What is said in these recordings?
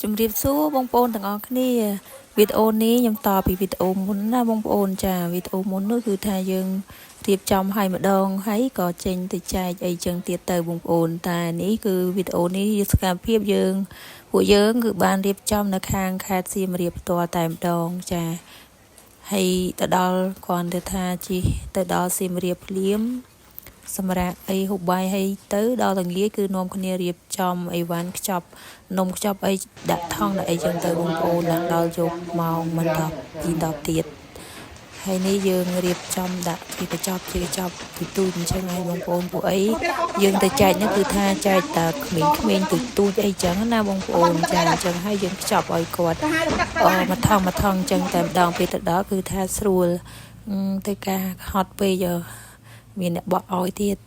ជំរាបសួរបងប្អូនទាំងអស់គ្នាវីដេអូនេះខ្ញុំតពីវីដេអូមុនណាបងប្អូនចាវីដេអូមុននោះគឺថាយើងរៀបចំឲ្យម្ដងហើយក៏ចេញទៅចែកអីចឹងទៀតទៅបងប្អូនតែនេះគឺវីដេអូនេះសកម្មភាពយើងពួកយើងគឺបានរៀបចំនៅខាងខេត្តសៀមរាបផ្ទាល់តែម្ដងចាហើយទៅដល់គ្រាន់តែថាជិះទៅដល់សៀមរាបភ្លាមសម្រាប់អីហូបបាយហើយទៅដល់ល្ងាចគឺនាំគ្នារៀបចំអីវ៉ាន់ខ្ចប់នំខ្ចប់អីដាក់ថង់ដាក់អីចឹងទៅបងប្អូនដល់យកម៉ោងមិនដល់2-10ទៀតហើយនេះយើងរៀបចំដាក់ជាកញ្ចប់ពីទូចអញ្ចឹងហើយបងប្អូនពួកអីយើងទៅចែកនោះគឺថាចែកតែក្មេងៗទូចអីចឹងណាបងប្អូនចាអញ្ចឹងហើយយើងខ្ចប់ឲ្យគាត់មកថងអញ្ចឹងតែម្ដងពេលទៅដល់គឺថាស្រួលទៅការហត់ពេកមានអ្នកបក់ឲ្យទៀត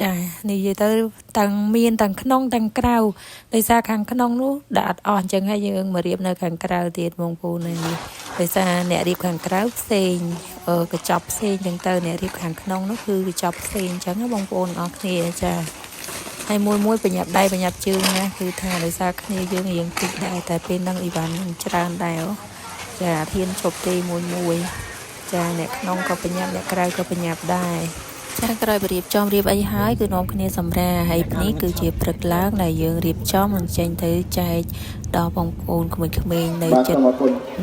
ចានិយាយទៅទាំងមានទាំងក្នុងទាំងក្រៅដោយសារខាងក្នុងនោះដាក់អត់អស់អញ្ចឹងហើយយើងមករៀបនៅខាងក្រៅទៀតបងប្អូននេះដោយសារអ្នករៀបខាងក្រៅផ្សេងកញ្ចប់ផ្សេងអញ្ចឹងទៅអ្នករៀបខាងក្នុងនោះគឺកញ្ចប់ផ្សេងអញ្ចឹងណាបងប្អូនអរគ្នាចាហើយមួយប្រញាប់ដៃប្រញាប់ជើងណាគឺថាដោយសារគ្នាយើងរៀងតិចដែរតែពេលហ្នឹងអីវ៉ាន់ច្រើនដែរចាធានជប់ទេមួយចាអ្នកក្នុងក៏ប្រញាប់អ្នកក្រៅក៏ប្រញាប់ដែរចាក្រោយរៀបចំរៀបអីហើយគឺនាំគ្នាសម្រាហើយនេះគឺជាព្រឹកឡើងដែលយើងរៀបចំនឹងចេញទៅចែកដល់បងប្អូនក្មេងៗនៅចិត្ត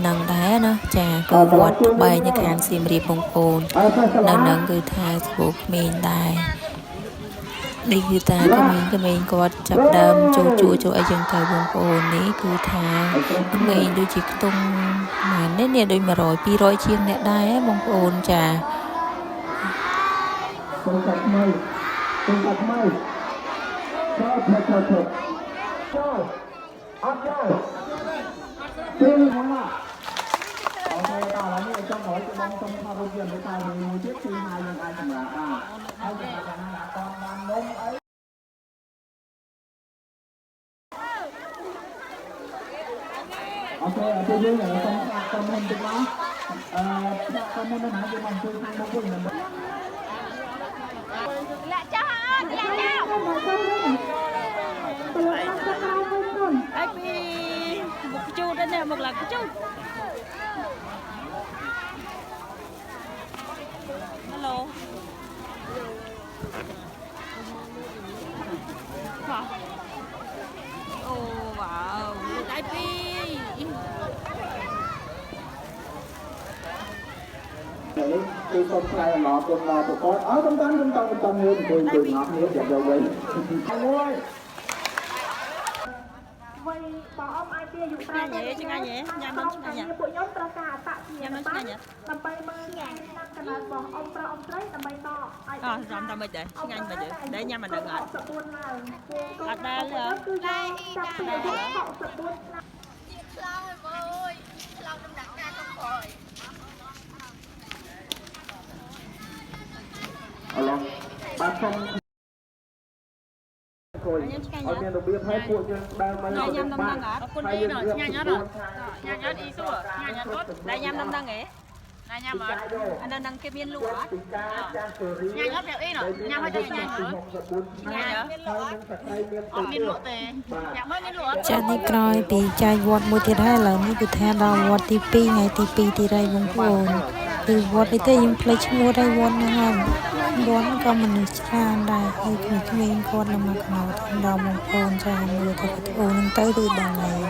នឹងដែរណាចាគឺវត្តក្បែរនៅខាងសៀមរាបបងប្អូននៅនឹងគឺថាស្បូក្មេងដែរនេះគឺថាក្មេងគាត់ចាប់ដើមចូលអីចឹងទៅបងប្អូននេះគឺថាក្មេងដូចជាខ្ទង់ម៉ាននេះដូច100-200ជាងអ្នកដែរបងប្អូនចាសូមកាត់ថ្មីចូលអត់ចូលពេលមកអូខេដល់ហើយនេះចង់hỏi choបងសុំថតរូបយើងទៅតាមមួយទៀតគឺហើយយើងអាចសម្រាប់បានហើយយើងអាចដាក់តបាននំអីអូខេពេលយើងសុំកាត់តាមហ្នឹងតិចមកដាក់តាមហ្នឹងណាយើងមកជួយខាងមកវិញលាក់ចាស់អត់លាក់ចាស់ai pi một chu đây nè một lần chu hello oh wow ai piคือคนไทยหล่อคนหล่อตัวก้อนต้องเงินคือหนักนี้จะเดี๋ยวไว้เอาไว้bỏ ông ai kia dùng tay nhẹ chứ ngay nhẹ nhà mình chứ ngay bộ nhóm tra cả tạ gì mà bắt làm bay mơ nhẹ năm cái là bỏ ông tra ông lấy làm bay to làm tao bây giờ ngay bây giờ để nhà mình đừng ngại đặt đa luôn đây alo ba không rồi ở bên đầu biên hai cuộn trên đang mang nhâm năm đăng à con đi rồi nhà nhớ rồi nhà nhớ đi xuống nhà nhớ tốt đây nhâm năm đăng ấy này nhâm mà anh đăng cái biên lụa nhà nhớ đẹp y rồi nhà mới cho nhà nhớ nhà nhớ biên lụa tề nhà mới biên lụa ចានេះក្រោយពីចែកវត្តមួយទៀតហើយឥឡូវនេះគឺថាដល់វត្តទី2ថ្ងៃទី2ទីហើយបងប្អូនគឺវត្តអីទៅខ្ញុំភ្លេចឈ្មោះហើយវត្តហ្នឹងហើយវត្តក៏មនុស្សច្រើនដែរហើយក្មេងៗគាត់នៅមកក្នុងដល់បងប្អូនចាមើលទៅវីដេអូហ្នឹងទៅគឺដឹងហើយ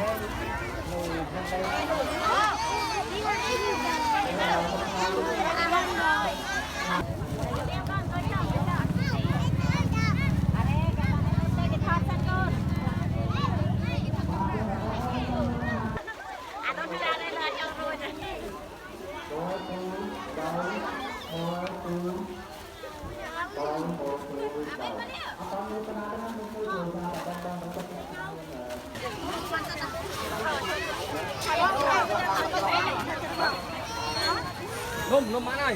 nôm má này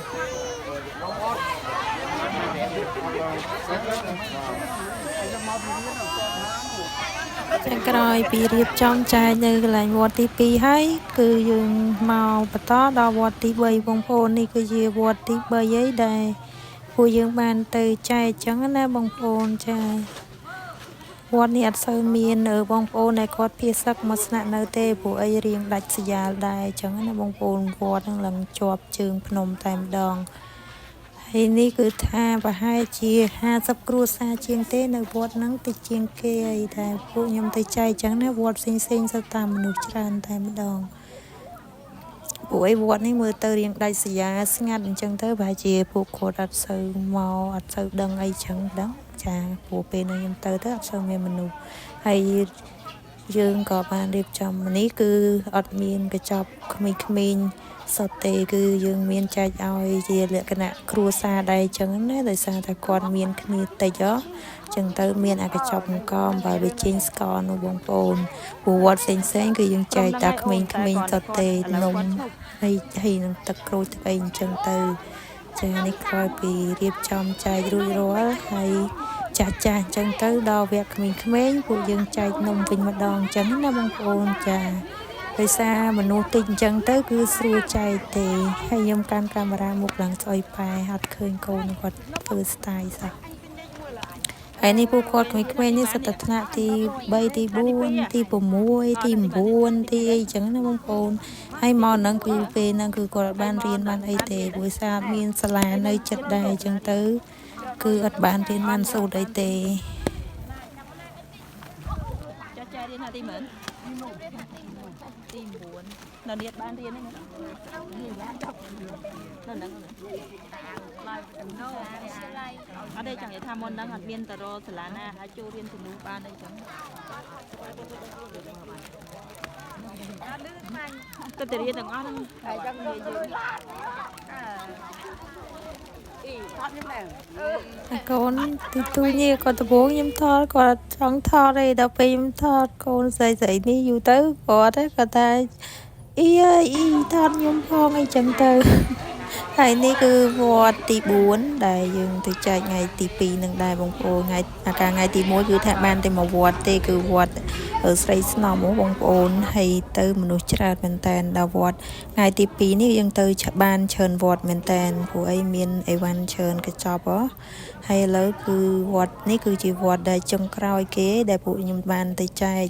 ចាក្រោយពីរៀបចំចែកនៅកន្លែងវត្តទី2ហើយគឺយើងមកបន្តដល់វត្តទី3បងប្អូននេះគឺជាវត្តទី3ហើយដែលពួកយើងបានទៅចែកអញ្ចឹងណាបងប្អូនចាវ วดនេះអត់សូវមានបងប្អូនដែលគាត់ភាសឹកមកស្នាក់នៅទេព្រោះអីរៀងដាច់ស្រយាលដែរអញ្ចឹងណាបងប្អូនវត្តហ្នឹងឡើងជាប់ជើងភ្នំតែម្ដងហើយនេះគឺថាប្រហែលជា50គ្រួសារជាងទេនៅវត្តហ្នឹងតិចជាងគេហើយតែពួកខ្ញុំទៅចែកអញ្ចឹងណាវត្តផ្សេងៗសុទ្ធតែមនុស្សច្រើនតែម្ដងពួកឯវត្តនេះមើលទៅរៀងដាច់ស្រយាលស្ងាត់អញ្ចឹងទៅប្រហែលជាពួកគាត់អត់សូវមកអត់សូវដឹងអីចឹងដឹងចាព្រោះពេលនោះខ្ញុំទៅអត់សូវមានមនុស្សហើយយើងក៏បានរៀបចំនេះគឺអត់មានកញ្ចប់ក្មេងៗសុទ្ធទេគឺយើងមានចែកឲ្យជាលក្ខណៈគ្រួសារដែរអញ្ចឹងណាដោយសារតែគាត់មានគ្នាតិចអញ្ចឹងទៅមានអាកញ្ចប់អង្គមបើវាចេញស្ករនោះបងប្អូនព្រោះវត្តផ្សេងគឺយើងចែកតែក្មេងៗសុទ្ធទេនំហើយនឹងទឹកក្រូចទឹកអីអញ្ចឹងទៅចានេះក្រោយពីរៀបចំចែករួចរាល់ហើយចាស់អញ្ចឹងទៅដល់វគ្គក្មេងៗពួកយើងចែកនំវិញម្ដងអញ្ចឹងណាបងប្អូនចាដោយសារមនុស្សតិចអញ្ចឹងទៅគឺស្រួលចែកទេហើយខ្ញុំកាន់កាមេរ៉ាមុខឡើងស្អុយប៉ែអត់ឃើញកូនគាត់ធ្វើ style សោះហើយនេះពួកគាត់ក្មេងៗនេះសិតតែថ្នាក់ទី3ទី4ទី6ទី9ទីអីចឹងណាបងប្អូនហើយមកហ្នឹងគឺពេលហ្នឹងគឺគាត់បានរៀនបានអីទេព្រោះសារមានសាលានៅចិត្តដែរអញ្ចឹងទៅគឺអត់បានរៀនបានសូត្រអីទេចារៀនណាទីមែនទី9នៅនេះបានរៀនទេនៅហ្នឹងអត់ទេចង់និយាយថាមុនហ្នឹងអត់មានតរសាលាណាអាចចូលរៀនជំនួសបានអីចឹងទៅតែរៀនទាំងអស់ហ្នឹងហើយចង់និយាយយើងកូនទូនេះគាត់ដំបូងខ្ញុំថតគាត់ចង់ថតឯដល់ពេលខ្ញុំថតកូនស្រីនេះយូរទៅគាត់ថាអ៊ីថតខ្ញុំផងអីចឹងទៅហើយនេះគឺវត្តទី4ដែលយើងទៅចែកថ្ងៃទី2នឹងដែរបងប្អូនថ្ងៃទី1គឺថាបានតែមកវត្តទេគឺវត្តស្រីស្នំបងប្អូនហើយទៅមនុស្សច្រើនមែនតើដល់វត្តថ្ងៃទី2នេះយើងទៅបានច្រើនវត្តមែនតើព្រោះអីមានអីវ៉ាន់ច្រើនកញ្ចប់ហើយឥឡូវគឺវត្តនេះគឺជាវត្តដែលចុងក្រោយគេដែលពួកខ្ញុំបានទៅចែក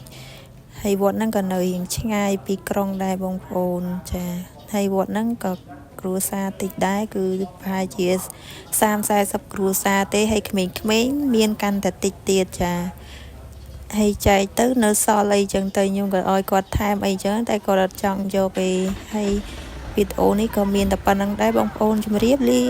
ហើយវត្តហ្នឹងក៏នៅរៀងឆ្ងាយពីក្រុងដែរបងប្អូនចាហើយវត្តហ្នឹងក៏គ្រួសារតិចដែរគឺប្រហែលជា30-40គ្រួសារទេហើយក្មេងៗមានកាន់តែតិចទៀតចាហើយចែកទៅនៅសល់អីចឹងទៅខ្ញុំក៏ឲ្យគាត់ថែមអីចឹងតែគាត់អត់ចង់យកទេហើយវីដេអូនេះក៏មានតែប៉ុណ្្នឹងដែរបងប្អូនជម្រាបលា